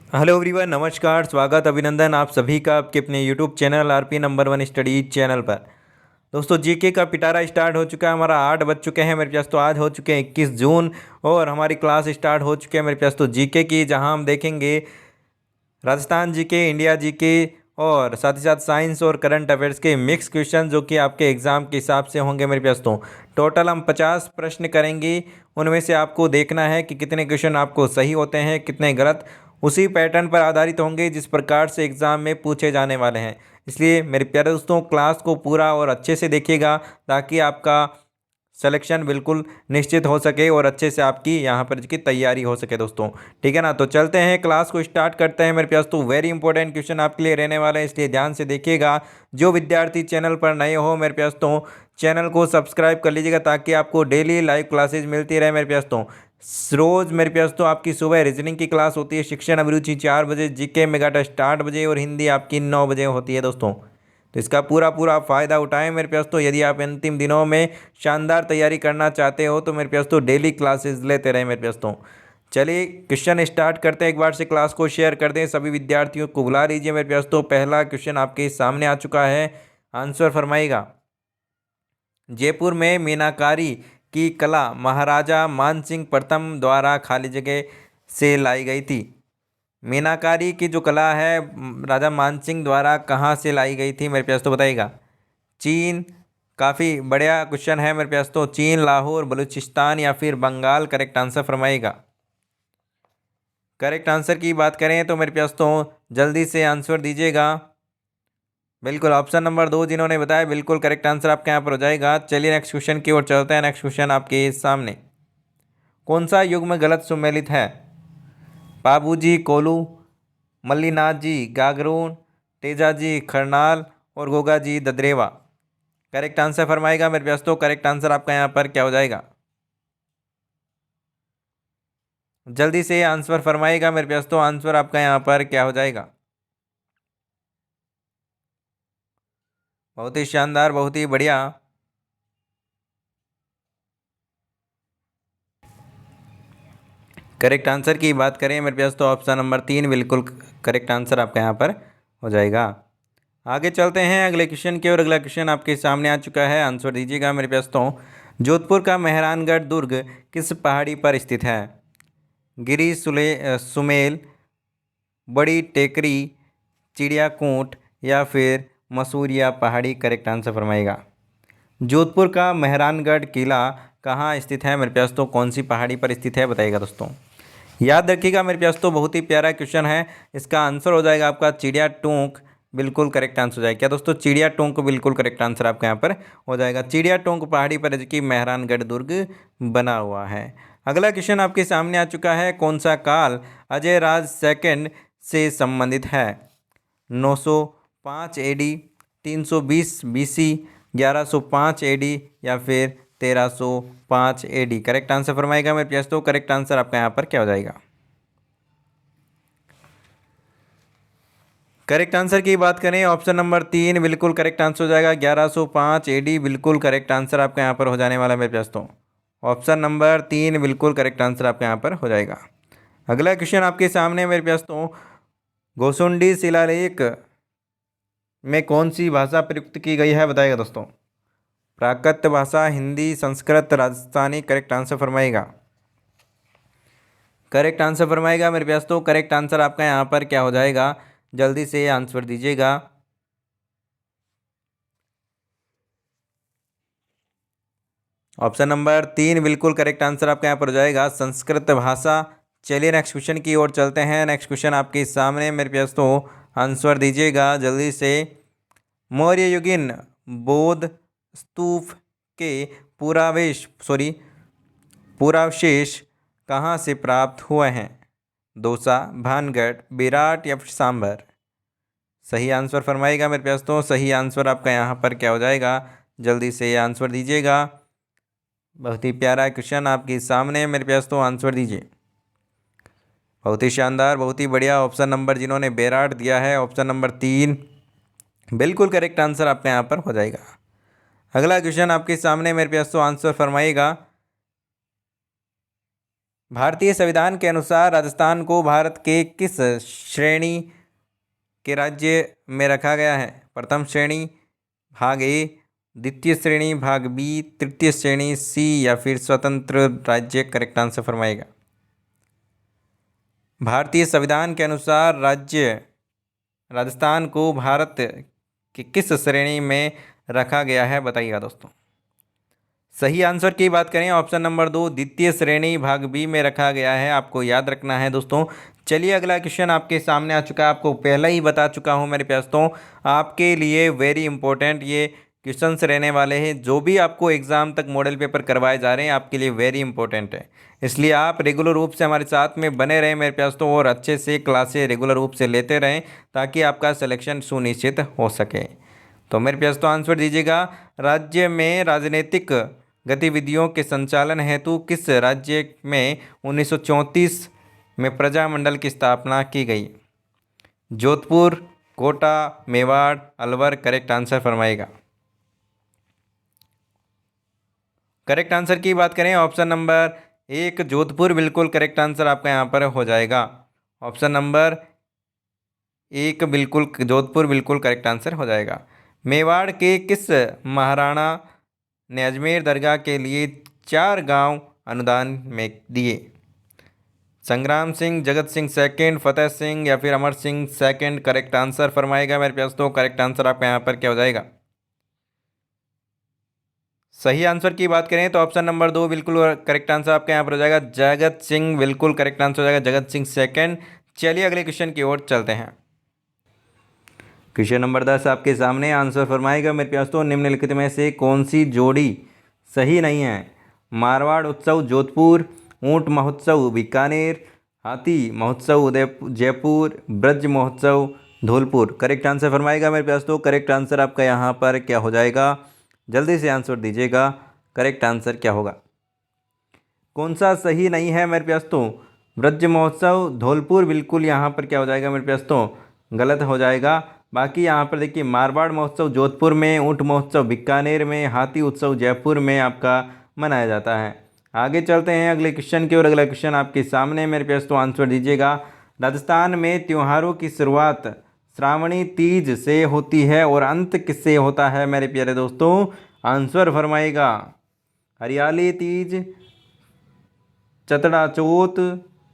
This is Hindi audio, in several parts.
हेलो एवरीवन, नमस्कार, स्वागत, अभिनंदन आप सभी का आपके अपने YouTube channel RP number one study channel पर। दोस्तों, जीके का पिटारा स्टार्ट हो चुका है। हमारा 8 बज चुके हैं मेरे पास। तो आज हो चुके हैं 21 जून और हमारी क्लास स्टार्ट हो चुकी है मेरे पास तो जीके की, जहां हम देखेंगे राजस्थान जीके, इंडिया जीके और साथ ही साथ साइंस और करंट अफेयर्स के मिक्स क्वेश्चन जो कि आपके एग्ज़ाम के हिसाब से होंगे मेरे पास। तो टोटल हम 50 प्रश्न करेंगे। उनमें से आपको देखना है कि कितने क्वेश्चन आपको सही होते हैं, कितने गलत। उसी पैटर्न पर आधारित होंगे जिस प्रकार से एग्ज़ाम में पूछे जाने वाले हैं। इसलिए मेरे प्यारे दोस्तों, क्लास को पूरा और अच्छे से देखिएगा ताकि आपका सिलेक्शन बिल्कुल निश्चित हो सके और अच्छे से आपकी यहाँ पर की तैयारी हो सके दोस्तों। ठीक है ना। तो चलते हैं, क्लास को स्टार्ट करते हैं मेरे पास। तो वेरी इंपॉर्टेंट क्वेश्चन आपके लिए रहने वाले हैं, इसलिए ध्यान से देखिएगा। जो विद्यार्थी चैनल पर नए हो मेरे पास तो चैनल को सब्सक्राइब कर लीजिएगा ताकि आपको डेली लाइव क्लासेज मिलती रहे मेरे पास। तो रोज़ मेरे पास तो आपकी सुबह रीजनिंग की क्लास होती है, शिक्षण अभिरुचि 4 बजे, जीके मेगा टेस्ट 8 बजे और हिंदी आपकी 9 बजे होती है दोस्तों। तो इसका पूरा पूरा फ़ायदा उठाएं मेरे पास। तो यदि आप अंतिम दिनों में शानदार तैयारी करना चाहते हो तो मेरे पास तो डेली क्लासेस लेते रहे मेरे पास। तो चलिए क्वेश्चन स्टार्ट करते हैं। एक बार से क्लास को शेयर कर दें, सभी विद्यार्थियों को बुला लीजिए मेरे पास। तो पहला क्वेश्चन आपके सामने आ चुका है, आंसर फरमाइएगा। जयपुर में मीनाकारी की कला महाराजा मानसिंह प्रथम द्वारा खाली जगह से लाई गई थी। मीनाकारी की जो कला है राजा मानसिंह द्वारा कहाँ से लाई गई थी मेरे पास, तो बताइएगा। चीन, काफ़ी बढ़िया क्वेश्चन है मेरे पास। तो चीन, लाहौर, बलूचिस्तान या फिर बंगाल, करेक्ट आंसर फरमाइएगा। करेक्ट आंसर की बात करें तो मेरे पास तो जल्दी से आंसर दीजिएगा। बिल्कुल ऑप्शन नंबर 2 जिन्होंने बताया, बिल्कुल करेक्ट आंसर आपके यहाँ पर हो जाएगा। चलिए नेक्स्ट क्वेश्चन की ओर चलते हैं। नेक्स्ट क्वेश्चन आपके सामने, कौन सा युग्म गलत सुमेलित है? बाबूजी कोलू, मल्लीनाथ जी गागरून, तेजाजी खरनाल और गोगा जी ददरेवा। करेक्ट आंसर फरमाएगा मेरे पास। तो करेक्ट आंसर आपका यहाँ पर क्या हो जाएगा? जल्दी से आंसर फरमाएगा मेरे पास। तो आंसर आपका यहाँ पर क्या हो जाएगा? बहुत ही शानदार, बहुत ही बढ़िया। करेक्ट आंसर की बात करें मेरे पास तो ऑप्शन नंबर 3 बिल्कुल करेक्ट आंसर आपका यहाँ पर हो जाएगा। आगे चलते हैं अगले क्वेश्चन की और अगला क्वेश्चन आपके सामने आ चुका है, आंसर दीजिएगा मेरे पास। तो जोधपुर का मेहरानगढ़ दुर्ग किस पहाड़ी पर स्थित है? गिरी सुमेल, बड़ी टेकरी, चिड़ियाकूट या फिर मसूरिया पहाड़ी, करेक्ट आंसर फरमाएगा। जोधपुर का मेहरानगढ़ किला कहाँ स्थित है मेरे पास, तो कौन सी पहाड़ी पर स्थित है बताइएगा दोस्तों। याद रखिएगा मेरे पास, तो बहुत ही प्यारा क्वेश्चन है। इसका आंसर हो जाएगा आपका चिड़िया टोंक, बिल्कुल करेक्ट आंसर हो जाएगा। क्या दोस्तों? चिड़िया टोंक बिल्कुल करेक्ट आंसर आपके यहाँ पर हो जाएगा। चिड़िया टोंक पहाड़ी पर जो कि मेहरानगढ़ दुर्ग बना हुआ है। अगला क्वेश्चन आपके सामने आ चुका है, कौन सा काल अजय राज सेकंड से संबंधित है? 905 एडी, 320 बीसी, 1105 एडी या फिर 1305 एडी, करेक्ट आंसर फरमाएगा मेरे पास। तो करेक्ट आंसर आपका यहाँ पर क्या हो जाएगा? करेक्ट आंसर की बात करें, ऑप्शन नंबर 3 बिल्कुल करेक्ट आंसर हो जाएगा। 1105 एडी बिल्कुल करेक्ट आंसर आपका यहाँ पर हो जाने वाला है मेरे पास। तो ऑप्शन नंबर 3 बिल्कुल करेक्ट आंसर आपका यहाँ पर हो जाएगा। अगला क्वेश्चन आपके सामने मेरे पास तो, गोसुंडी शिलालेख में कौन सी भाषा प्रयुक्त की गई है बताइएगा दोस्तों। प्राकृत भाषा, हिंदी, संस्कृत, राजस्थानी, करेक्ट आंसर फरमाइएगा। करेक्ट आंसर फरमाइएगा मेरे पास। तो करेक्ट आंसर आपका यहाँ पर क्या हो जाएगा? जल्दी से आंसर दीजिएगा। ऑप्शन नंबर 3 बिल्कुल करेक्ट आंसर आपका यहाँ पर हो जाएगा, संस्कृत भाषा। चलिए नेक्स्ट क्वेश्चन की ओर चलते हैं। नेक्स्ट क्वेश्चन आपके सामने मेरे पास तो आंसर दीजिएगा जल्दी से। मौर्य युगीन बौद्ध स्तूप के पुरावशेष कहाँ से प्राप्त हुए हैं? दौसा, भानगढ़, विराट या फिर सांभर? सही आंसर फरमाइएगा मेरे पास। तो सही आंसर आपका यहाँ पर क्या हो जाएगा? जल्दी से आंसर दीजिएगा। बहुत ही प्यारा क्वेश्चन आपके सामने है मेरे पास। तो आंसर दीजिए। बहुत ही शानदार, बहुत ही बढ़िया। ऑप्शन नंबर जिन्होंने बेराट दिया है, ऑप्शन नंबर 3 बिल्कुल करेक्ट आंसर आपके यहाँ पर हो जाएगा। अगला क्वेश्चन आपके सामने मेरे पास तो आंसर फरमाइएगा। भारतीय संविधान के अनुसार राजस्थान को भारत के किस श्रेणी के राज्य में रखा गया है? प्रथम श्रेणी भाग ए, द्वितीय श्रेणी भाग बी, तृतीय श्रेणी सी या फिर स्वतंत्र राज्य। करेक्ट आंसर फरमाएगा। भारतीय संविधान के अनुसार राजस्थान को भारत के किस श्रेणी में रखा गया है, बताइएगा दोस्तों। सही आंसर की बात करें ऑप्शन नंबर 2, द्वितीय श्रेणी भाग बी में रखा गया है। आपको याद रखना है दोस्तों। चलिए अगला क्वेश्चन आपके सामने आ चुका है। आपको पहले ही बता चुका हूं मेरे प्यार दोस्तों, आपके लिए वेरी इंपॉर्टेंट ये क्वेश्चंस रहने वाले हैं। जो भी आपको एग्जाम तक मॉडल पेपर करवाए जा रहे हैं आपके लिए वेरी इंपॉर्टेंट है, इसलिए आप रेगुलर रूप से हमारे साथ में बने रहें मेरे प्यार दोस्तों, और अच्छे से क्लासें रेगुलर रूप से लेते रहें ताकि आपका सिलेक्शन सुनिश्चित हो सके। तो मेरे प्यार दोस्तों आंसर दीजिएगा। राज्य में राजनीतिक गतिविधियों के संचालन हेतु किस राज्य में 1934 में प्रजामंडल की स्थापना की गई? जोधपुर, कोटा, मेवाड़, अलवर। करेक्ट आंसर फरमाएगा। करेक्ट आंसर की बात करें ऑप्शन नंबर 1 जोधपुर बिल्कुल करेक्ट आंसर आपका यहाँ पर हो जाएगा। ऑप्शन नंबर 1 बिल्कुल जोधपुर बिल्कुल करेक्ट आंसर हो जाएगा। मेवाड़ के किस महाराणा ने अजमेर दरगाह के लिए 4 गांव अनुदान में दिए? संग्राम सिंह, जगत सिंह सेकंड, फतेह सिंह या फिर Amar Singh second. Correct answer फरमाएगा मेरे प्यार दोस्तों। करेक्ट आंसर आपका यहाँ पर क्या हो जाएगा? सही आंसर की बात करें तो ऑप्शन नंबर 2 बिल्कुल करेक्ट आंसर आपका यहाँ पर हो जाएगा। जगत सिंह बिल्कुल करेक्ट आंसर हो जाएगा, जगत सिंह सेकंड। चलिए अगले क्वेश्चन की ओर चलते हैं। क्वेश्चन नंबर 10 आपके सामने। आंसर फरमाएगा मेरे प्यार दोस्तों, निम्नलिखित में से कौन सी जोड़ी सही नहीं है? मारवाड़ उत्सव जोधपुर, ऊंट महोत्सव बीकानेर, हाथी महोत्सव उदयपुर जयपुर, ब्रज महोत्सव धौलपुर। करेक्ट आंसर फरमाएगा मेरे प्यार दोस्तों। करेक्ट आंसर आपका यहाँ पर क्या हो जाएगा? जल्दी से आंसर दीजिएगा। करेक्ट आंसर क्या होगा? कौन सा सही नहीं है मेरे प्यार दोस्तों? ब्रज महोत्सव धौलपुर बिल्कुल यहाँ पर क्या हो जाएगा मेरे प्यार दोस्तों? गलत हो जाएगा। बाकी यहाँ पर देखिए मारवाड़ महोत्सव जोधपुर में, ऊंट महोत्सव बीकानेर में, हाथी उत्सव जयपुर में आपका मनाया जाता है। आगे चलते हैं अगले क्वेश्चन की ओर। अगला क्वेश्चन आपके सामने मेरे प्यार दोस्तों, आंसर दीजिएगा। राजस्थान में त्योहारों की शुरुआत श्रावणी तीज से होती है और अंत किससे होता है मेरे प्यारे दोस्तों? आंसर फरमाएगा। हरियाली तीज, चतड़ा चौथ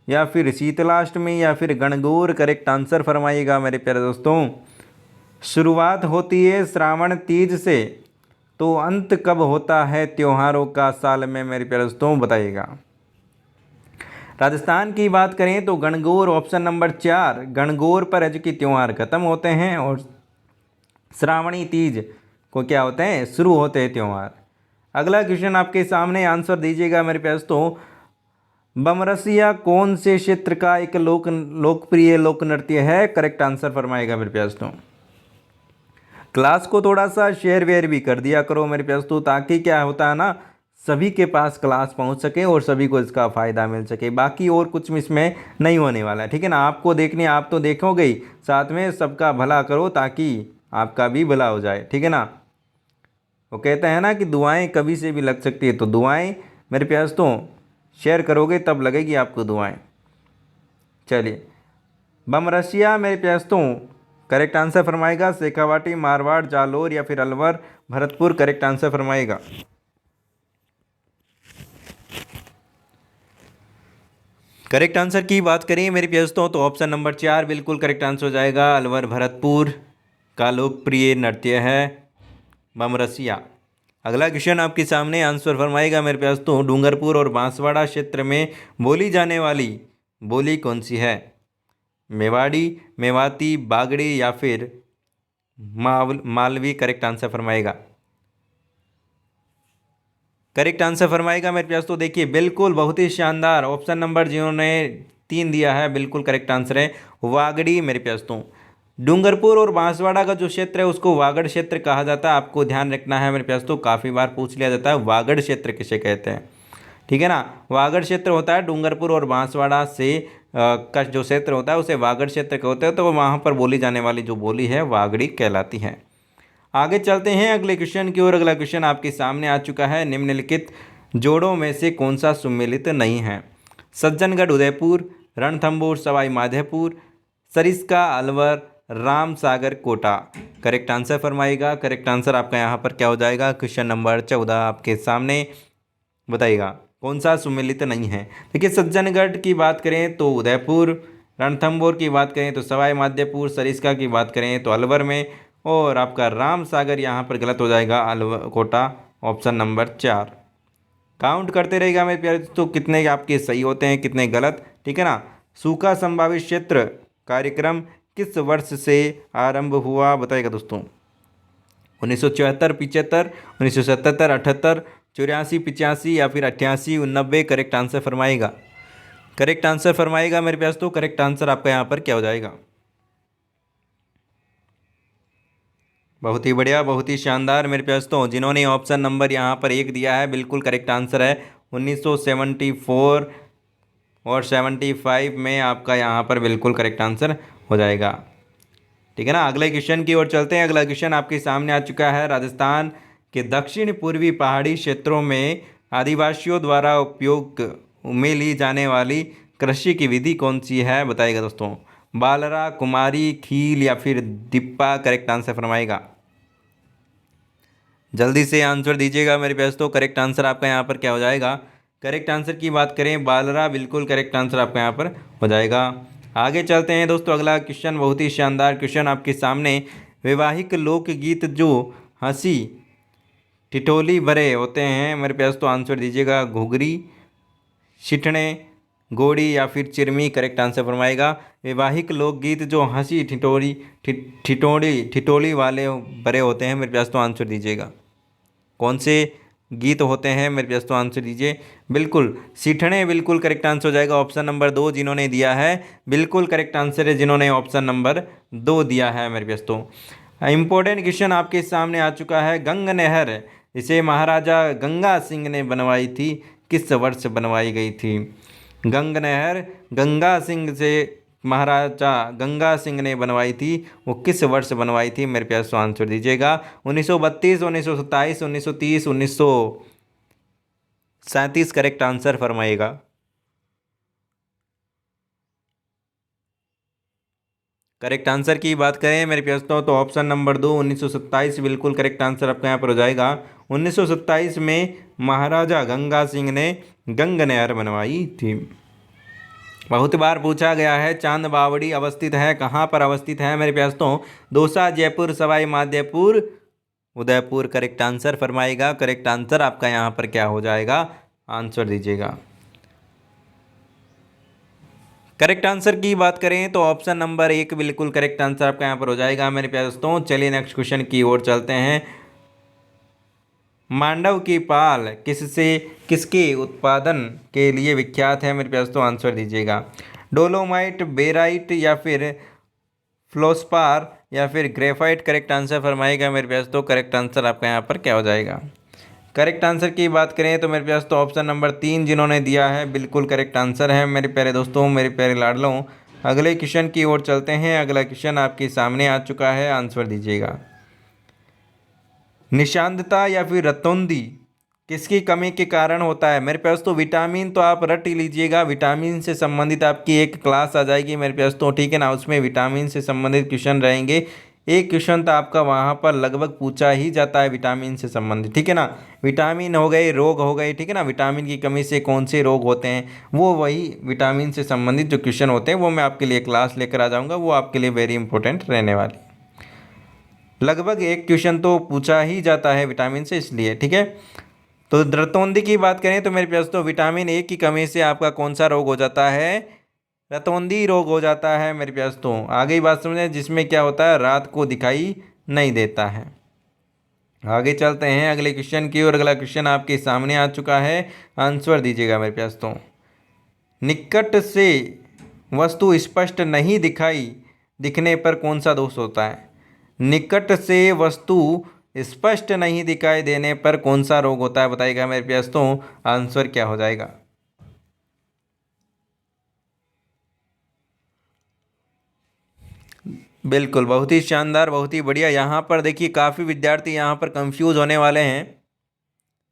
या फिर शीतलाष्टमी या फिर गणगौर। करेक्ट आंसर फरमाइएगा मेरे प्यारे दोस्तों। शुरुआत होती है श्रावण तीज से, तो अंत कब होता है त्योहारों का साल में मेरे प्यारे दोस्तों, बताइएगा। राजस्थान की बात करें तो गणगौर ऑप्शन नंबर 4 गणगौर पर है जो कि त्यौहार खत्म होते हैं, और श्रावणी तीज को क्या होते हैं? शुरू होते हैं त्यौहार। अगला क्वेश्चन आपके सामने। आंसर दीजिएगा मेरे प्यारे दोस्तों। बमरसिया कौन से क्षेत्र का एक लोकप्रिय लोक नृत्य है? करेक्ट आंसर फरमाएगा मेरे प्यारे दोस्तों। क्लास को थोड़ा सा शेयर वेयर भी कर दिया करो मेरे प्यारे दोस्तों, ताकि क्या होता है ना, सभी के पास क्लास पहुंच सके और सभी को इसका फ़ायदा मिल सके। बाकी और कुछ इसमें नहीं होने वाला है, ठीक है ना। आपको देखनी, आप तो देखोगे ही, साथ में सबका भला करो ताकि आपका भी भला हो जाए, ठीक है ना। वो कहते हैं ना कि दुआएं कभी से भी लग सकती है, तो दुआएं मेरे प्यारे दोस्तों शेयर करोगे तब लगेगी आपको दुआएं। चलिए, बमरसिया मेरे प्यारे दोस्तों करेक्ट आंसर फरमाएगा। शेखावाटी, मारवाड़, जालोर या फिर अलवर, भरतपुर। करेक्ट आंसर फरमाएगा। करेक्ट आंसर की बात करें मेरे प्यारे दोस्तों तो ऑप्शन नंबर 4 बिल्कुल करेक्ट आंसर हो जाएगा। अलवर भरतपुर का लोकप्रिय नृत्य है बमरसिया। अगला क्वेश्चन आपके सामने। आंसर फरमाएगा मेरे प्यारे दोस्तों। डूंगरपुर और बांसवाड़ा क्षेत्र में बोली जाने वाली बोली कौन सी है? मेवाड़ी, मेवाती, बागड़ी या फिर मालवी। करेक्ट आंसर फरमाएगा। करेक्ट आंसर फरमाएगा मेरे प्यार दोस्तों। देखिए बिल्कुल बहुत ही शानदार ऑप्शन नंबर जिन्होंने 3 दिया है बिल्कुल करेक्ट आंसर है वागड़ी मेरे प्यार दोस्तों। डूंगरपुर और बांसवाड़ा का जो क्षेत्र है उसको वागड़ क्षेत्र कहा जाता है। आपको ध्यान रखना है मेरे प्यार दोस्तों, काफ़ी बार पूछ लिया जाता है वागड़ क्षेत्र किसे कहते हैं, ठीक है ना। वागड़ क्षेत्र होता है डूंगरपुर और बांसवाड़ा से का जो क्षेत्र होता है उसे वागड़ क्षेत्र कहते हैं। तो वहाँ पर बोली जाने वाली जो बोली है वागड़ी कहलाती है। आगे चलते हैं अगले क्वेश्चन की ओर। अगला क्वेश्चन आपके सामने आ चुका है। निम्नलिखित जोड़ों में से कौन सा सुमेलित नहीं है? सज्जनगढ़ उदयपुर, रणथंभौर सवाई माधोपुर, सरिस्का अलवर, राम सागर कोटा। करेक्ट आंसर फरमाइएगा। करेक्ट आंसर आपका यहाँ पर क्या हो जाएगा? क्वेश्चन नंबर 14 आपके सामने, बताइएगा कौन सा सुमेलित नहीं है। देखिए सज्जनगढ़ की बात करें तो उदयपुर, रणथंभौर की बात करें तो सवाई माधोपुर, सरिस्का की बात करें तो अलवर में, और आपका राम सागर यहाँ पर गलत हो जाएगा, Alwar Kota, option number 4। Count करते रहेगा मेरे प्यारे दोस्तों कितने आपके सही होते हैं कितने गलत, ठीक है ना। सूखा संभावित क्षेत्र कार्यक्रम किस वर्ष से आरंभ हुआ, बताइएगा दोस्तों। 1974, 75, 1977, 78, 84, 85 या फिर 88, 89। करेक्ट आंसर फरमाएगा। करेक्ट आंसर फरमाएगा मेरे प्यास। तो करेक्ट आंसर आपका यहाँ पर क्या हो जाएगा? बहुत ही बढ़िया, बहुत ही शानदार मेरे प्यास। तो जिन्होंने ऑप्शन नंबर यहाँ पर 1 दिया है बिल्कुल करेक्ट आंसर है। 1974 और 75 में आपका यहाँ पर बिल्कुल करेक्ट आंसर हो जाएगा, ठीक है ना। अगले क्वेश्चन की ओर चलते हैं। अगला क्वेश्चन आपके सामने आ चुका है। राजस्थान के दक्षिण पूर्वी पहाड़ी क्षेत्रों में आदिवासियों द्वारा उपयोग में ली जाने वाली कृषि की विधि कौन सी है, बताइएगा दोस्तों। बालरा, कुमारी, खील या फिर दिप्पा। करेक्ट आंसर फरमाएगा। जल्दी से आंसर दीजिएगा मेरे प्यास। तो करेक्ट आंसर आपका यहाँ पर क्या हो जाएगा? करेक्ट आंसर की बात करें बालरा, बिल्कुल करेक्ट आंसर आपका यहाँ पर हो जाएगा। आगे चलते हैं दोस्तों। अगला क्वेश्चन बहुत ही शानदार क्वेश्चन आपके सामने। वैवाहिक लोकगीत जो हंसी ठिठोली भरे होते हैं मेरे प्यास, तो आंसर दीजिएगा। घुघरी, सिठणे, गोड़ी या फिर चिरमी। करेक्ट आंसर फरमाएगा। वैवाहिक लोकगीत जो हंसी ठिठोली वाले भरे होते हैं मेरे प्यास, तो आंसर दीजिएगा। कौन से गीत होते हैं मेरे प्यास, तो आंसर दीजिए। बिल्कुल सिठणे, बिल्कुल करेक्ट आंसर हो जाएगा। ऑप्शन नंबर 2 जिन्होंने दिया है बिल्कुल करेक्ट आंसर है, जिन्होंने ऑप्शन नंबर 2 दिया है मेरे प्यास। तो इम्पोर्टेंट क्वेश्चन आपके सामने आ चुका है। गंग नहर इसे महाराजा गंगा सिंह ने बनवाई थी, किस वर्ष बनवाई गई थी? गंग नहर गंगा सिंह से महाराजा गंगा सिंह ने बनवाई थी, वो किस वर्ष बनवाई थी मेरे प्यार? तो आंसर दीजिएगा। 1932, 1927, 1930, 1937। करेक्ट आंसर फरमाइएगा। करेक्ट आंसर की बात करें मेरे प्यार तो ऑप्शन नंबर 2 1927 बिल्कुल करेक्ट आंसर आपका यहाँ पर हो जाएगा। 1927 में महाराजा गंगा सिंह ने गंग नहर बनवाई थी। बहुत बार पूछा गया है चांद बावड़ी अवस्थित है कहाँ पर अवस्थित है मेरे प्यास? तो दौसा, जयपुर, सवाई माधोपुर, उदयपुर। करेक्ट आंसर फरमाएगा। करेक्ट आंसर आपका यहाँ पर क्या हो जाएगा? आंसर दीजिएगा। करेक्ट आंसर की बात करें तो ऑप्शन नंबर 1 बिल्कुल करेक्ट आंसर आपका यहाँ पर हो जाएगा मेरे प्यारे दोस्तों। चलिए नेक्स्ट क्वेश्चन की ओर चलते हैं। मांडव की पाल किसके उत्पादन के लिए विख्यात है मेरे प्यारे दोस्तों? आंसर दीजिएगा। डोलोमाइट, बेराइट या फिर फ्लोस्पार या फिर ग्रेफाइट। करेक्ट आंसर फरमाइएगा मेरे प्यारे दोस्तों। करेक्ट आंसर आपका यहाँ पर क्या हो जाएगा? करेक्ट आंसर की बात करें तो मेरे पास तो ऑप्शन नंबर 3 जिन्होंने दिया है बिल्कुल करेक्ट आंसर है मेरे प्यारे दोस्तों, मेरे प्यारे लाडलों। अगले क्वेश्चन की ओर चलते हैं। अगला क्वेश्चन आपके सामने आ चुका है, आंसर दीजिएगा। निशांतता या फिर रतौंधी किसकी कमी के कारण होता है मेरे पास? तो विटामिन तो आप रट ही लीजिएगा, विटामिन से संबंधित आपकी एक क्लास आ जाएगी मेरे पास, तो ठीक है ना। उसमें विटामिन से संबंधित क्वेश्चन रहेंगे। एक क्वेश्चन तो आपका वहाँ पर लगभग पूछा ही जाता है विटामिन से संबंधित, ठीक है ना। विटामिन हो गए, रोग हो गए, ठीक है ना। विटामिन की कमी से कौन से रोग होते हैं, वो वही विटामिन से संबंधित जो क्वेश्चन होते हैं वो मैं आपके लिए क्लास लेकर आ जाऊँगा, वो आपके लिए वेरी इंपॉर्टेंट रहने वाली। लगभग एक क्वेश्चन तो पूछा ही जाता है विटामिन से, इसलिए ठीक है। तो रतौंधी की बात करें तो मेरे पास तो विटामिन ए की कमी से आपका कौन सा रोग हो जाता है? रतौंधी रोग हो जाता है मेरे प्यास। तो आगे ही बात समझें, जिसमें क्या होता है रात को दिखाई नहीं देता है। आगे चलते हैं अगले क्वेश्चन की ओर। अगला क्वेश्चन आपके सामने आ चुका है, आंसर दीजिएगा मेरे प्यास। तो निकट से वस्तु स्पष्ट नहीं दिखने पर कौन सा दोष होता है? निकट से वस्तु स्पष्ट नहीं दिखाई देने पर कौन सा रोग होता है, बताइएगा मेरे प्यास। तो आंसर क्या हो जाएगा? बिल्कुल, बहुत ही शानदार, बहुत ही बढ़िया। यहाँ पर देखिए काफ़ी विद्यार्थी यहाँ पर कंफ्यूज होने वाले हैं।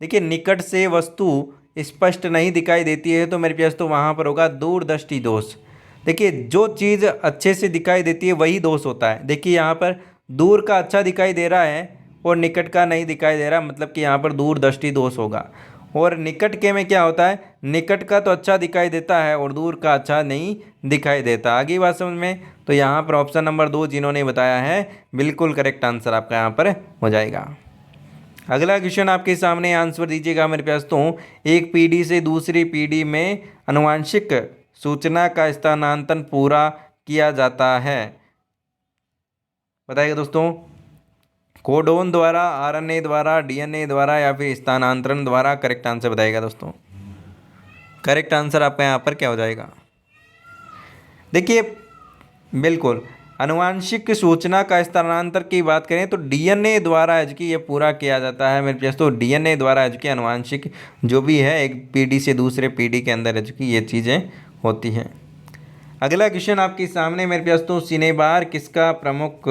देखिए निकट से वस्तु स्पष्ट नहीं दिखाई देती है तो मेरे पास तो वहाँ पर होगा दूरदृष्टि दोष। देखिए जो चीज़ अच्छे से दिखाई देती है वही दोष होता है। देखिए यहाँ पर दूर का अच्छा दिखाई दे रहा है और निकट का नहीं दिखाई दे रहा, मतलब कि यहाँ पर दूरदृष्टि दोष होगा। और निकट के में क्या होता है, निकट का तो अच्छा दिखाई देता है और दूर का अच्छा नहीं दिखाई देता। आगे बात समझ में, तो यहाँ पर ऑप्शन नंबर 2 जिन्होंने बताया है बिल्कुल करेक्ट आंसर आपका यहाँ पर हो जाएगा। अगला क्वेश्चन आपके सामने, आंसर दीजिएगा मेरे पास तो, एक पीढ़ी से दूसरी पीढ़ी में आनुवांशिक सूचना का स्थानांतरण पूरा किया जाता है। बताइएगा दोस्तों, कोडोन द्वारा, आरएनए द्वारा, डीएनए द्वारा या फिर स्थानांतरण द्वारा? करेक्ट आंसर बताइएगा दोस्तों। करेक्ट आंसर आपका यहाँ पर क्या हो जाएगा? देखिए बिल्कुल आनुवांशिक सूचना का स्थानांतरण की बात करें तो डीएनए द्वारा है कि ये पूरा किया जाता है मेरे पास तो। डीएनए द्वारा है कि आनुवांशिक जो भी है एक पीढ़ी से दूसरे पीढ़ी के अंदर है कि ये चीज़ें होती हैं। अगला क्वेश्चन आपके सामने मेरे पास तो, सिनेबार किसका प्रमुख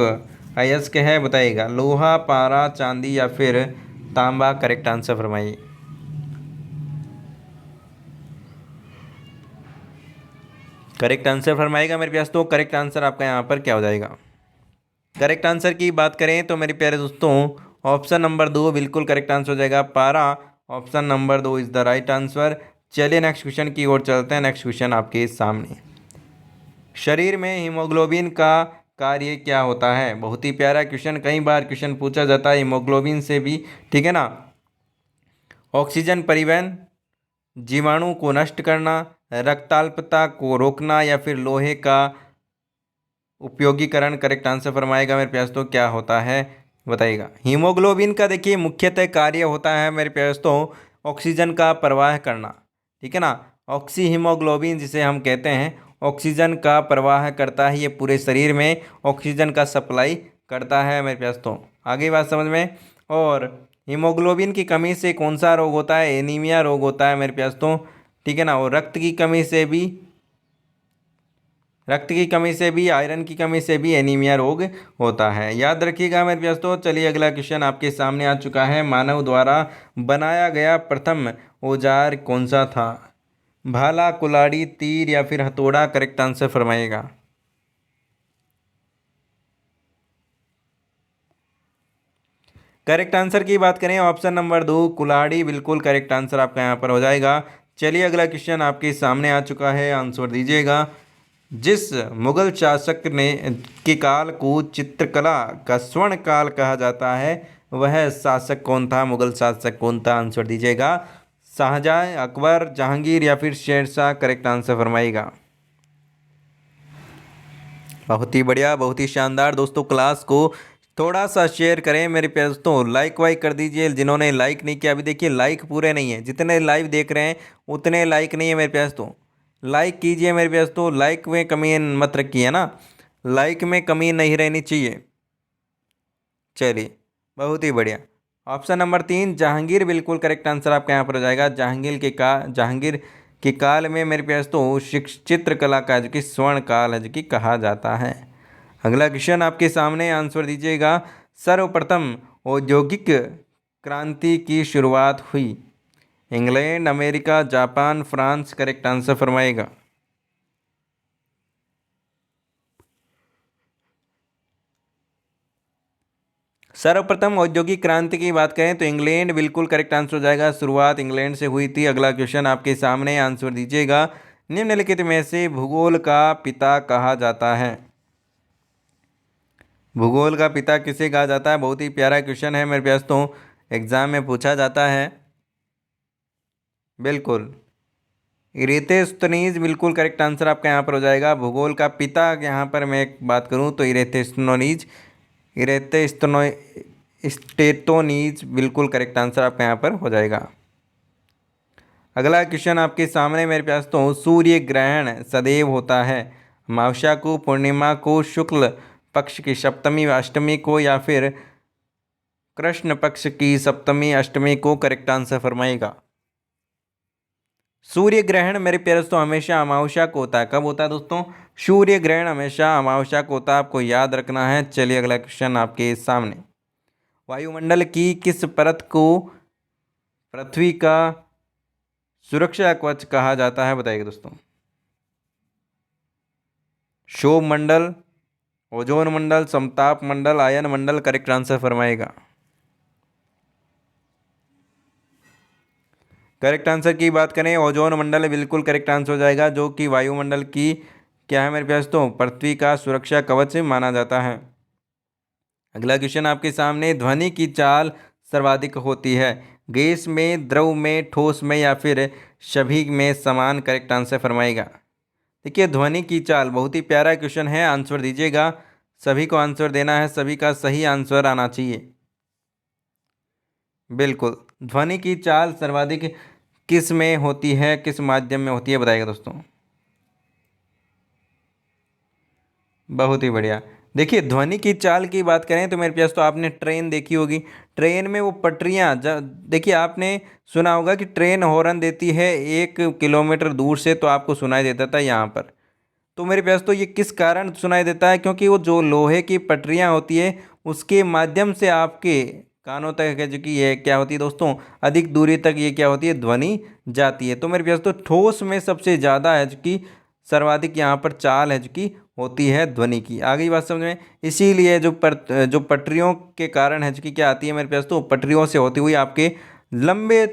अयस्क है? बताइएगा, लोहा, पारा, चांदी या फिर तांबा? करेक्ट आंसर फरमाइए। करेक्ट आंसर फरमाएगा मेरे पास तो। करेक्ट आंसर आपका यहाँ पर क्या हो जाएगा? करेक्ट आंसर की बात करें तो मेरे प्यारे दोस्तों ऑप्शन नंबर 2 बिल्कुल करेक्ट आंसर हो जाएगा, पारा। Option number 2 is the right answer. चलिए नेक्स्ट क्वेश्चन की ओर चलते हैं। नेक्स्ट क्वेश्चन आपके सामने, शरीर में हीमोग्लोबिन का कार्य क्या होता है? बहुत ही प्यारा क्वेश्चन, कई बार क्वेश्चन पूछा जाता है हीमोग्लोबिन से भी, ठीक है ना। ऑक्सीजन परिवहन, जीवाणु को नष्ट करना, रक्ताल्पता को रोकना या फिर लोहे का उपयोगीकरण? करेक्ट आंसर फरमाएगा मेरे प्यास तो क्या होता है? बताइएगा। हीमोग्लोबिन का देखिए मुख्यतः कार्य होता है मेरे प्यास तो ऑक्सीजन का प्रवाह करना, ठीक है ना। ऑक्सी हीमोग्लोबिन जिसे हम कहते हैं ऑक्सीजन का प्रवाह करता है, ये पूरे शरीर में ऑक्सीजन का सप्लाई करता है मेरे प्यास तो। आगे बात समझ में। और हीमोग्लोबिन की कमी से कौन सा रोग होता है? एनीमिया रोग होता है मेरे प्यास तो, ठीक है ना। और रक्त की कमी से भी, आयरन की कमी से भी एनीमिया रोग होता है, याद रखिएगा मेरे दोस्तों। चलिए अगला क्वेश्चन आपके सामने आ चुका है, मानव द्वारा बनाया गया प्रथम औजार कौन सा था? भाला, कुल्हाड़ी, तीर या फिर हथौड़ा? करेक्ट आंसर फरमाइएगा। करेक्ट आंसर की बात करें ऑप्शन नंबर 2 कुल्हाड़ी, बिल्कुल करेक्ट आंसर आपका यहाँ पर हो जाएगा। चलिए अगला क्वेश्चन आपके सामने आ चुका है, आंसर दीजिएगा। जिस मुगल शासक ने के काल को चित्रकला का स्वर्ण काल कहा जाता है वह शासक कौन था? मुगल शासक कौन था? आंसर दीजिएगा। शाहजहां, अकबर, जहांगीर या फिर शेरशाह? Correct answer फरमाइएगा। बहुत ही बढ़िया, बहुत ही शानदार। दोस्तों क्लास को थोड़ा सा शेयर करें मेरे प्यारे दोस्तों, लाइक वाइक कर दीजिए। जिन्होंने लाइक नहीं किया, अभी देखिए लाइक पूरे नहीं है, जितने लाइव देख रहे हैं उतने लाइक नहीं है मेरे प्यारे दोस्तों। लाइक कीजिए मेरे प्यारे दोस्तों, लाइक में कमी मत रखिए ना, लाइक में कमी नहीं रहनी चाहिए। चलिए बहुत ही बढ़िया। ऑप्शन नंबर 3 जहांगीर, बिल्कुल करेक्ट आंसर आपका यहाँ पर हो जाएगा। जहांगीर के काल में मेरे प्यारे दोस्तों चित्रकला का जो कि स्वर्ण काल है जो कि कहा जाता है। अगला क्वेश्चन आपके सामने, आंसर दीजिएगा। सर्वप्रथम औद्योगिक क्रांति की शुरुआत हुई? England, America, Japan, France? Correct answer फरमाएगा। सर्वप्रथम औद्योगिक क्रांति की बात करें तो इंग्लैंड, बिल्कुल करेक्ट आंसर हो जाएगा। शुरुआत इंग्लैंड से हुई थी। अगला क्वेश्चन आपके सामने, आंसर दीजिएगा। निम्नलिखित में से भूगोल का पिता कहा जाता है? भूगोल का पिता किसे कहा जाता है? बहुत ही प्यारा क्वेश्चन है मेरे पास तो, एग्जाम में पूछा जाता है। बिल्कुल इरेथेस्थनीज, बिल्कुल करेक्ट आंसर आपका यहाँ पर हो जाएगा। भूगोल का पिता यहाँ पर मैं एक बात करूँ तो इरेथेस्टेटोनीज, बिल्कुल करेक्ट आंसर आपका यहाँ पर हो जाएगा। अगला क्वेश्चन आपके सामने मेरे पास तो, सूर्य ग्रहण सदैव होता है अमावस्या को, पूर्णिमा को, शुक्ल पक्ष की सप्तमी व अष्टमी को या फिर कृष्ण पक्ष की सप्तमी अष्टमी को? Correct answer फरमाइएगा। सूर्य ग्रहण मेरे प्यारे दोस्तों हमेशा अमावस्या को होता है। कब होता है दोस्तों? सूर्य ग्रहण हमेशा अमावस्या को होता है, आपको याद रखना है। चलिए अगला क्वेश्चन आपके सामने, वायुमंडल की किस परत को पृथ्वी का सुरक्षा कवच कहा जाता है? बताइए दोस्तों। क्षोभ मंडल, ओजोन मंडल, समताप मंडल, आयन मंडल? करेक्ट आंसर फरमाएगा। करेक्ट आंसर की बात करें, ओजोन मंडल बिल्कुल करेक्ट आंसर हो जाएगा, जो कि वायुमंडल की क्या है मेरे प्यास तो पृथ्वी का सुरक्षा कवच माना जाता है। अगला क्वेश्चन आपके सामने, ध्वनि की चाल सर्वाधिक होती है गैस में, द्रव में, ठोस में या फिर सभी में समान? करेक्ट आंसर फरमाएगा। देखिए, ध्वनि की चाल बहुत ही प्यारा क्वेश्चन है, आंसर दीजिएगा। सभी को आंसर देना है, सभी का सही आंसर आना चाहिए। बिल्कुल, ध्वनि की चाल सर्वाधिक किस में होती है, किस माध्यम में होती है? बताइएगा दोस्तों। बहुत ही बढ़िया। देखिए, ध्वनि की चाल की बात करें तो मेरे पास तो आपने ट्रेन देखी होगी। ट्रेन में वो पटरियाँ देखिए, आपने सुना होगा कि ट्रेन हॉर्न देती है 1 किलोमीटर दूर से, तो आपको सुनाई देता था यहाँ पर। तो मेरे पास तो ये किस कारण सुनाई देता है, क्योंकि वो जो लोहे की पटरियाँ होती है उसके माध्यम से आपके कानों तक है जो कि ये क्या होती है दोस्तों, अधिक दूरी तक ये क्या होती है, ध्वनि जाती है। तो मेरे पास तो ठोस में सबसे ज़्यादा है जो कि सर्वाधिक यहाँ पर चाल है जो कि होती है ध्वनि की। आ गई बात समझ में? इसीलिए जो पटरियों के कारण है जो कि क्या आती है मेरे पास तो पटरियों से होती हुई आपके लंबे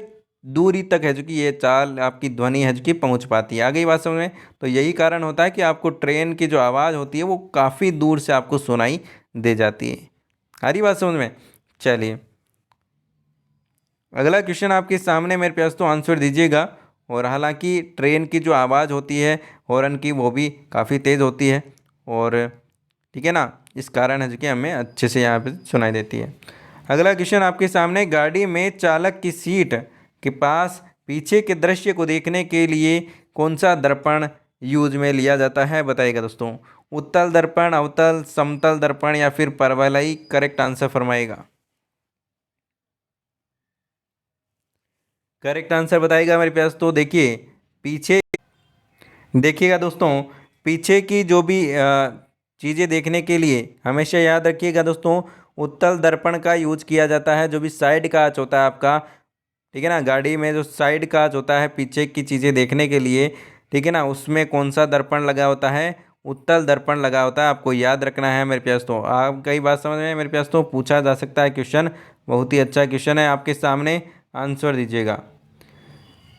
दूरी तक है जो कि ये चाल आपकी ध्वनि है जो कि पहुँच पाती है। आ गई बात समझ में? तो यही कारण होता है कि आपको ट्रेन की जो आवाज़ होती है वो काफ़ी दूर से आपको सुनाई दे जाती है। आ रही बात समझ में? चलिए, अगला क्वेश्चन आपके सामने मेरे पास तो आंसर दीजिएगा। और हालांकि ट्रेन की जो आवाज़ होती है हॉर्न की वो भी काफ़ी तेज़ होती है, और ठीक है ना, इस कारण है जो कि हमें अच्छे से यहाँ पे सुनाई देती है। अगला क्वेश्चन आपके सामने, गाड़ी में चालक की सीट के पास पीछे के दृश्य को देखने के लिए कौन सा दर्पण यूज में लिया जाता है? बताइएगा दोस्तों। उत्तल दर्पण, अवतल, समतल दर्पण या फिर परवलयी? करेक्ट आंसर फरमाएगा। करेक्ट आंसर बताइएगा मेरे पास तो। देखिए, पीछे देखिएगा दोस्तों, पीछे की जो भी चीज़ें देखने के लिए हमेशा याद रखिएगा दोस्तों, उत्तल दर्पण का यूज किया जाता है। जो भी साइड कांच होता है आपका, ठीक है ना, गाड़ी में जो साइड कांच होता है पीछे की चीज़ें देखने के लिए, ठीक है ना, उसमें कौन सा दर्पण लगा होता है? उत्तल दर्पण लगा होता है। आपको याद रखना है मेरे प्यास तो। आप कई बात समझ में मेरे प्यास तो पूछा जा सकता है क्वेश्चन, बहुत ही अच्छा क्वेश्चन है आपके सामने, आंसर दीजिएगा।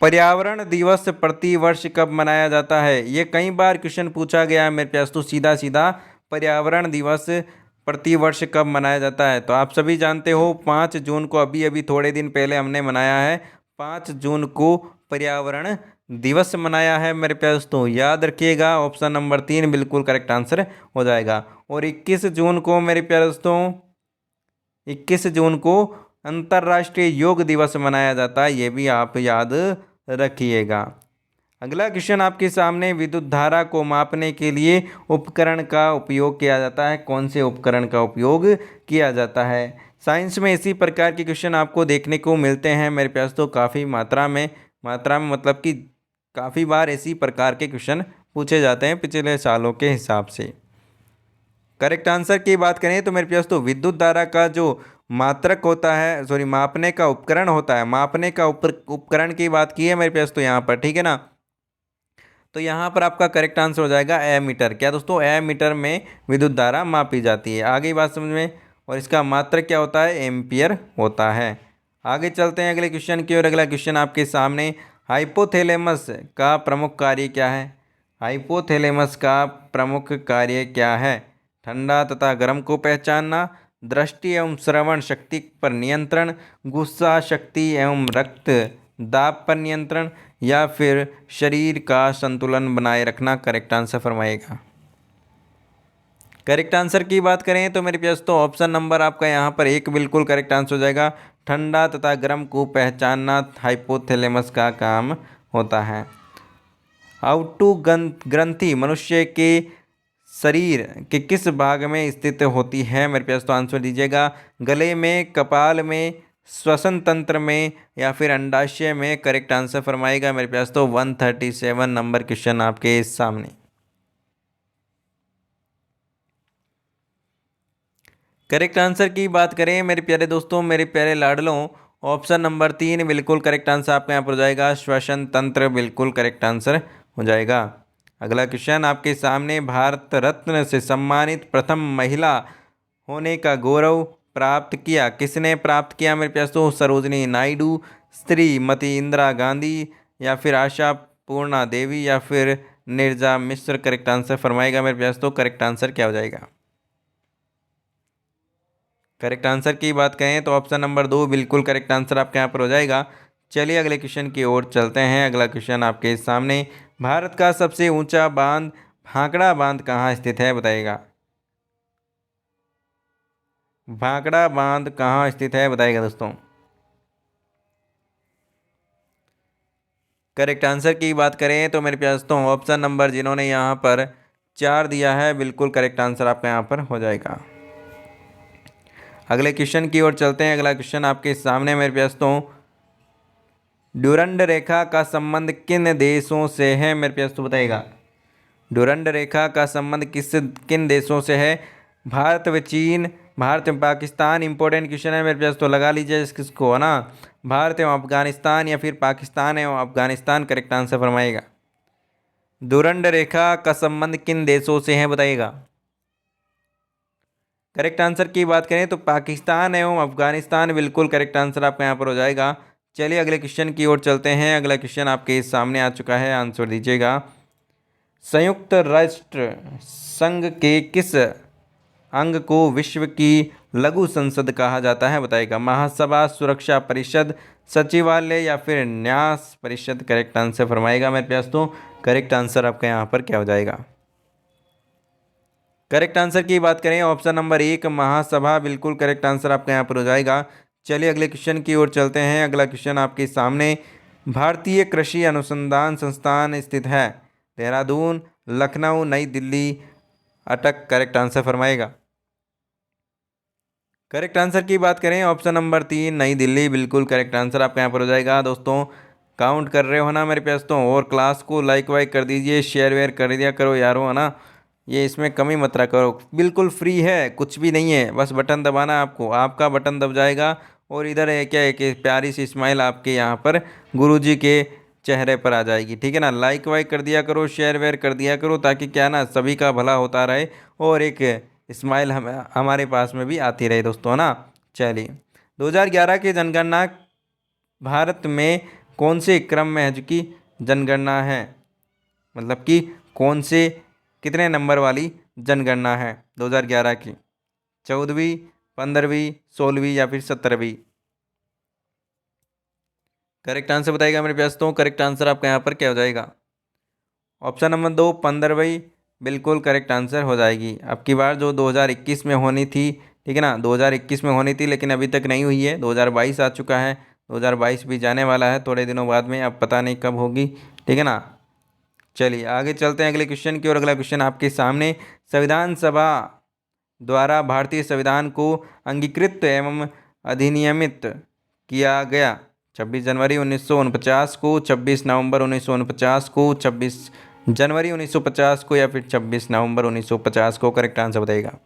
पर्यावरण दिवस प्रति वर्ष कब मनाया जाता है? ये कई बार क्वेश्चन पूछा गया है मेरे पास तो सीधा सीधा। पर्यावरण दिवस प्रति वर्ष कब मनाया जाता है? तो आप सभी जानते हो 5 जून को, अभी अभी थोड़े दिन पहले हमने मनाया है। 5 जून को पर्यावरण दिवस मनाया है मेरे पास तो। याद रखिएगा, ऑप्शन नंबर 3 बिल्कुल करेक्ट आंसर हो जाएगा। और 21 जून को मेरे प्यारे दोस्तों, 21 जून को अंतर्राष्ट्रीय योग दिवस मनाया जाता है, ये भी आप याद रखिएगा। अगला क्वेश्चन आपके सामने, विद्युत धारा को मापने के लिए उपकरण का उपयोग किया जाता है? कौन से उपकरण का उपयोग किया जाता है? साइंस में इसी प्रकार के क्वेश्चन आपको देखने को मिलते हैं मेरे पास तो काफ़ी मात्रा में मतलब कि काफ़ी बार इसी प्रकार के क्वेश्चन पूछे जाते हैं पिछले सालों के हिसाब से। करेक्ट आंसर की बात करें तो मेरे पास तो विद्युत धारा का जो मात्रक होता है, सॉरी, मापने का उपकरण होता है, मापने का उपकरण की बात की है मेरे पास तो यहाँ पर, ठीक है ना। तो यहाँ पर आपका करेक्ट आंसर हो जाएगा एमीटर। क्या दोस्तों? एमीटर में विद्युत धारा मापी जाती है। आगे बात समझ में? और इसका मात्रक क्या होता है? एम्पियर होता है। आगे चलते हैं अगले क्वेश्चन की ओर। अगला क्वेश्चन आपके सामने, हाइपोथैलेमस का प्रमुख कार्य क्या है? हाइपोथैलेमस का प्रमुख कार्य क्या है? ठंडा तथा गर्म को पहचानना, दृष्टि एवं श्रवण शक्ति पर नियंत्रण, गुस्सा शक्ति एवं रक्त दाब पर नियंत्रण, या फिर शरीर का संतुलन बनाए रखना? करेक्ट आंसर फरमाइएगा। करेक्ट आंसर की बात करें तो मेरे पास तो ऑप्शन नंबर आपका यहाँ पर 1 बिल्कुल करेक्ट आंसर हो जाएगा। ठंडा तथा गर्म को पहचानना हाइपोथैलेमस का काम होता है। आउटू ग्रंथि मनुष्य के शरीर के किस भाग में स्थित होती है? मेरे पास तो आंसर दीजिएगा। गले में, कपाल में, श्वसन तंत्र में या फिर अंडाशय में? करेक्ट आंसर फरमाएगा। मेरे पास तो 137 नंबर क्वेश्चन आपके सामने। करेक्ट आंसर की बात करें मेरे प्यारे दोस्तों, मेरे प्यारे लाडलों, ऑप्शन नंबर 3 बिल्कुल करेक्ट आंसर आपका यहाँ पर हो जाएगा, श्वसन तंत्र बिल्कुल करेक्ट आंसर हो जाएगा। अगला क्वेश्चन आपके सामने, भारत रत्न से सम्मानित प्रथम महिला होने का गौरव प्राप्त किया, किसने प्राप्त किया मेरे प्यास? तो सरोजनी नायडू, श्रीमती इंदिरा गांधी, या फिर आशा पूर्णा देवी, या फिर निर्जा मिश्र। करेक्ट आंसर फरमाएगा मेरे प्यास। तो करेक्ट आंसर क्या हो जाएगा? करेक्ट आंसर की बात करें तो ऑप्शन नंबर 2 बिल्कुल करेक्ट आंसर आपके यहाँ पर हो जाएगा। चलिए अगले क्वेश्चन की ओर चलते हैं। अगला क्वेश्चन आपके सामने, भारत का सबसे ऊंचा बांध भांकड़ा बांध कहाँ स्थित है, बताइएगा। भांकड़ा बांध कहाँ स्थित है, बताइएगा दोस्तों। करेक्ट आंसर की बात करें तो मेरे प्यास दोस्तों ऑप्शन नंबर जिन्होंने यहाँ पर 4 दिया है, बिल्कुल करेक्ट आंसर आपका यहाँ पर हो जाएगा। अगले क्वेश्चन की ओर चलते हैं। अगला क्वेश्चन आपके सामने मेरे प्यास दोस्तों, डुरंड रेखा का संबंध किन देशों से है, मेरे प्यास तो बताइएगा। डुरंड रेखा का संबंध किन देशों से है? भारत व चीन, भारत एवं पाकिस्तान। इंपॉर्टेंट क्वेश्चन है मेरे प्यास, तो लगा लीजिए किसको है ना, भारत एवं अफगानिस्तान या फिर पाकिस्तान एवं अफगानिस्तान। करेक्ट आंसर फरमाएगा। डुरंड रेखा का संबंध किन देशों से है, बताइएगा। करेक्ट आंसर की बात करें तो पाकिस्तान एवं अफगानिस्तान बिल्कुल करेक्ट आंसर आपका यहाँ पर हो जाएगा। चलिए अगले क्वेश्चन की ओर चलते हैं। अगला क्वेश्चन आपके सामने आ चुका है, आंसर दीजिएगा। संयुक्त राष्ट्र संघ के किस अंग को विश्व की लघु संसद कहा जाता है, बताइएगा। महासभा, सुरक्षा परिषद, सचिवालय, या फिर न्यास परिषद। करेक्ट आंसर फरमाएगा मेरे प्यास। तो करेक्ट आंसर आपका यहाँ पर क्या हो जाएगा? करेक्ट आंसर की बात करें ऑप्शन नंबर 1 महासभा बिल्कुल करेक्ट आंसर आपका यहाँ पर हो जाएगा। चलिए अगले क्वेश्चन की ओर चलते हैं। अगला क्वेश्चन आपके सामने, भारतीय कृषि अनुसंधान संस्थान स्थित है देहरादून, लखनऊ, नई दिल्ली, अटक। करेक्ट आंसर फरमाएगा। करेक्ट आंसर की बात करें ऑप्शन नंबर 3 नई दिल्ली बिल्कुल करेक्ट आंसर आपका यहाँ पर हो जाएगा। दोस्तों काउंट कर रहे हो ना मेरे प्यास तो, और क्लास को लाइक वाइक कर दीजिए, शेयर वेयर कर दिया करो यारो, है ना। ये इसमें कमी मत रहा करो, बिल्कुल फ्री है, कुछ भी नहीं है, बस बटन दबाना है आपको, आपका बटन दब जाएगा और इधर है क्या एक प्यारी सी स्माइल आपके यहाँ पर गुरुजी के चेहरे पर आ जाएगी, ठीक है ना। लाइक वाइक कर दिया करो, शेयर वेयर कर दिया करो, ताकि क्या ना सभी का भला होता रहे और एक स्माइल हमारे पास में भी आती रहे दोस्तों, है ना। चलिए 2011 की जनगणना भारत में कौन से क्रम में है जो कि जनगणना है, मतलब कि कौन से कितने नंबर वाली जनगणना है 2011 की? 14वीं, 15वीं, 16वीं या फिर 17वीं? करेक्ट आंसर बताएगा मेरे प्यास। तो करेक्ट आंसर आपका यहाँ पर क्या हो जाएगा? ऑप्शन नंबर 2 15वीं बिल्कुल करेक्ट आंसर हो जाएगी। अब की बार जो 2021 में होनी थी, ठीक है ना, 2021 में होनी थी लेकिन अभी तक नहीं हुई है, 2022 आ चुका है, 2022 भी जाने वाला है थोड़े दिनों बाद में, अब पता नहीं कब होगी, ठीक है ना। चलिए आगे चलते हैं अगले क्वेश्चन की ओर। अगला क्वेश्चन आपके सामने, संविधान सभा द्वारा भारतीय संविधान को अंगीकृत एवं अधिनियमित किया गया 26 जनवरी 1949 को, 26 नवंबर 1949 को, 26 जनवरी 1950 को, या फिर 26 नवंबर 1950 को। करेक्ट आंसर बताइएगा।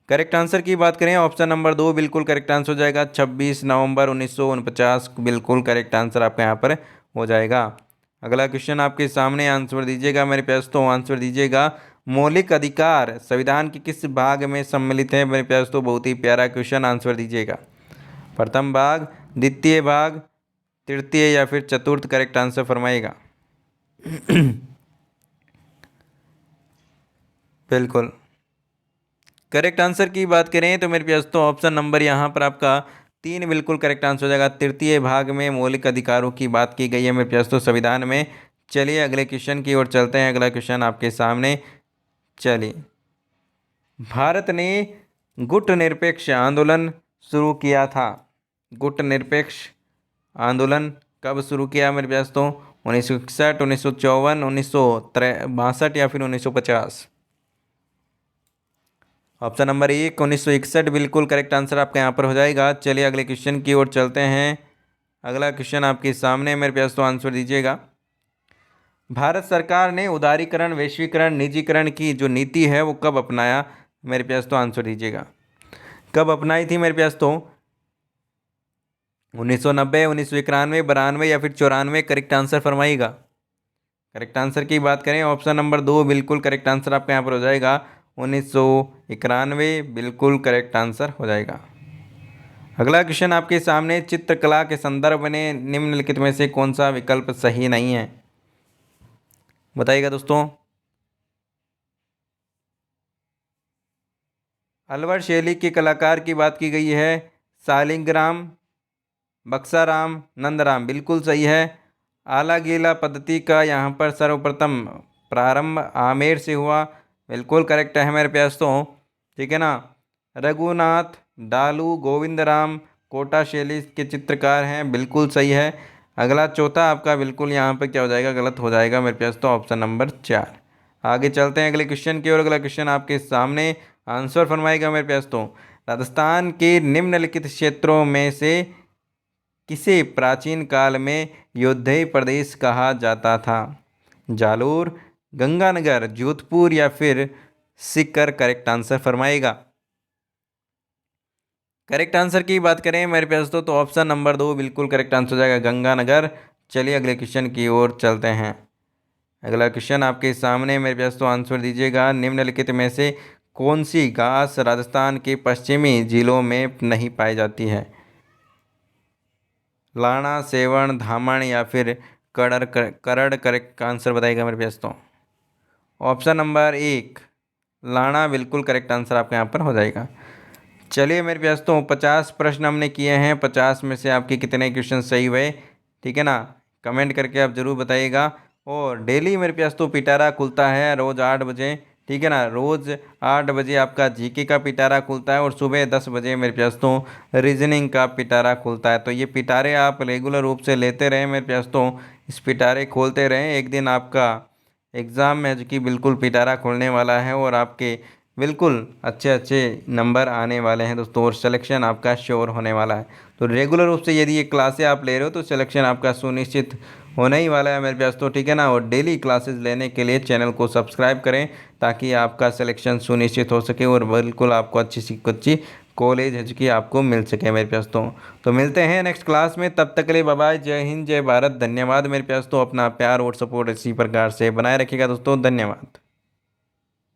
करेक्ट आंसर की बात करें ऑप्शन नंबर 2 बिल्कुल करेक्ट आंसर हो जाएगा, 26 नवंबर 1949 बिल्कुल करेक्ट आंसर आपका यहाँ पर हो जाएगा। अगला क्वेश्चन आपके सामने, आंसर दीजिएगा मेरे प्यास। तो आंसर दीजिएगा, मौलिक अधिकार संविधान के किस भाग में सम्मिलित है मेरे प्यास? तो बहुत ही प्यारा क्वेश्चन, आंसर दीजिएगा। प्रथम भाग, द्वितीय भाग, तृतीय या फिर चतुर्थ? करेक्ट आंसर फरमाइएगा। बिल्कुल करेक्ट आंसर की बात करें तो मेरे प्यास तो ऑप्शन नंबर यहाँ पर आपका 3 बिल्कुल करेक्ट आंसर हो जाएगा। तृतीय भाग में मौलिक अधिकारों की बात की गई है मेरे प्यास तो संविधान में। चलिए अगले क्वेश्चन की ओर चलते हैं। अगला क्वेश्चन आपके सामने, चलिए, भारत ने गुट निरपेक्ष आंदोलन शुरू किया था। गुट निरपेक्ष आंदोलन कब शुरू किया मेरे प्यास? तो 1961, 1954, 1962 या फिर 1950? ऑप्शन नंबर 1 1961 बिल्कुल करेक्ट आंसर आपका यहाँ पर हो जाएगा। चलिए अगले क्वेश्चन की ओर चलते हैं। अगला क्वेश्चन आपके सामने मेरे प्यास तो आंसर दीजिएगा। भारत सरकार ने उदारीकरण, वैश्वीकरण, निजीकरण की जो नीति है वो कब अपनाया मेरे प्यास? तो आंसर दीजिएगा। कब अपनाई थी मेरे प्यास? तो 1990, 1991, 92 या फिर 94? करेक्ट आंसर फरमाइएगा। करेक्ट आंसर की बात करें, ऑप्शन नंबर 2 बिल्कुल करेक्ट आंसर आपका यहाँ पर हो जाएगा। 1991 बिल्कुल करेक्ट आंसर हो जाएगा। अगला क्वेश्चन आपके सामने, चित्रकला के संदर्भ में निम्नलिखित में से कौन सा विकल्प सही नहीं है? बताइएगा दोस्तों। अलवर शैली के कलाकार की बात की गई है। शालिग्राम, बक्साराम, नंदराम बिल्कुल सही है। आला गीला पद्धति का यहाँ पर सर्वप्रथम प्रारंभ आमेर से हुआ, बिल्कुल करेक्ट है मेरे प्यास तो, ठीक है ना। रघुनाथ डालू गोविंदराम कोटा शैली के चित्रकार हैं, बिल्कुल सही है। अगला चौथा आपका बिल्कुल यहाँ पर क्या हो जाएगा, गलत हो जाएगा मेरे प्यास तो, ऑप्शन नंबर 4। आगे चलते हैं अगले क्वेश्चन की ओर। अगला क्वेश्चन आपके सामने, आंसर फरमाएगा मेरे प्यास तो। राजस्थान के निम्नलिखित क्षेत्रों में से किसे प्राचीन काल में योद्धेय प्रदेश कहा जाता था? जालोर, गंगानगर, जोधपुर या फिर सीकर? करेक्ट आंसर फरमाएगा। करेक्ट आंसर की बात करें मेरे प्यास तो ऑप्शन नंबर 2 बिल्कुल करेक्ट आंसर हो जाएगा, गंगानगर। चलिए अगले क्वेश्चन की ओर चलते हैं। अगला क्वेश्चन आपके सामने मेरे प्यास तो, आंसर दीजिएगा। निम्नलिखित में से कौन सी घास राजस्थान के पश्चिमी जिलों में नहीं पाई जाती है? लाना, सेवण, धामण या फिर करड़? करेक्ट आंसर बताइएगा मेरे प्यास तो। ऑप्शन नंबर 1 लाना बिल्कुल करेक्ट आंसर आपके यहाँ पर हो जाएगा। चलिए मेरे प्यास तो 50 प्रश्न हमने किए हैं, 50 में से आपके कितने क्वेश्चन सही हुए, ठीक है ना? कमेंट करके आप ज़रूर बताइएगा। और डेली मेरे प्यास तो पिटारा खुलता है रोज़ 8 बजे, ठीक है ना। रोज़ 8 बजे आपका जीके का पिटारा खुलता है और सुबह 10 बजे मेरे प्यास तो रीजनिंग का पिटारा खुलता है। तो ये पिटारे आप रेगुलर रूप से लेते रहें मेरे प्यास तो, इस पिटारे खोलते रहें। एक दिन आपका एग्ज़ाम में जो कि बिल्कुल पिटारा खुलने वाला है और आपके बिल्कुल अच्छे अच्छे नंबर आने वाले हैं दोस्तों, और सिलेक्शन आपका श्योर होने वाला है। तो रेगुलर रूप से यदि ये क्लासें आप ले रहे हो तो सिलेक्शन आपका सुनिश्चित होने ही वाला है मेरे प्यास तो, ठीक है ना। और डेली क्लासेस लेने के लिए चैनल को सब्सक्राइब करें ताकि आपका सिलेक्शन सुनिश्चित हो सके और बिल्कुल आपको अच्छी सी अच्छी कॉलेज है जो कि आपको मिल सके मेरे प्यास तो मिलते हैं नेक्स्ट क्लास में। तब तक के लिए बाय बाय, जय हिंद, जय भारत, धन्यवाद मेरे प्यास तो। अपना प्यार और सपोर्ट इसी प्रकार से बनाए रखिएगा दोस्तों, धन्यवाद।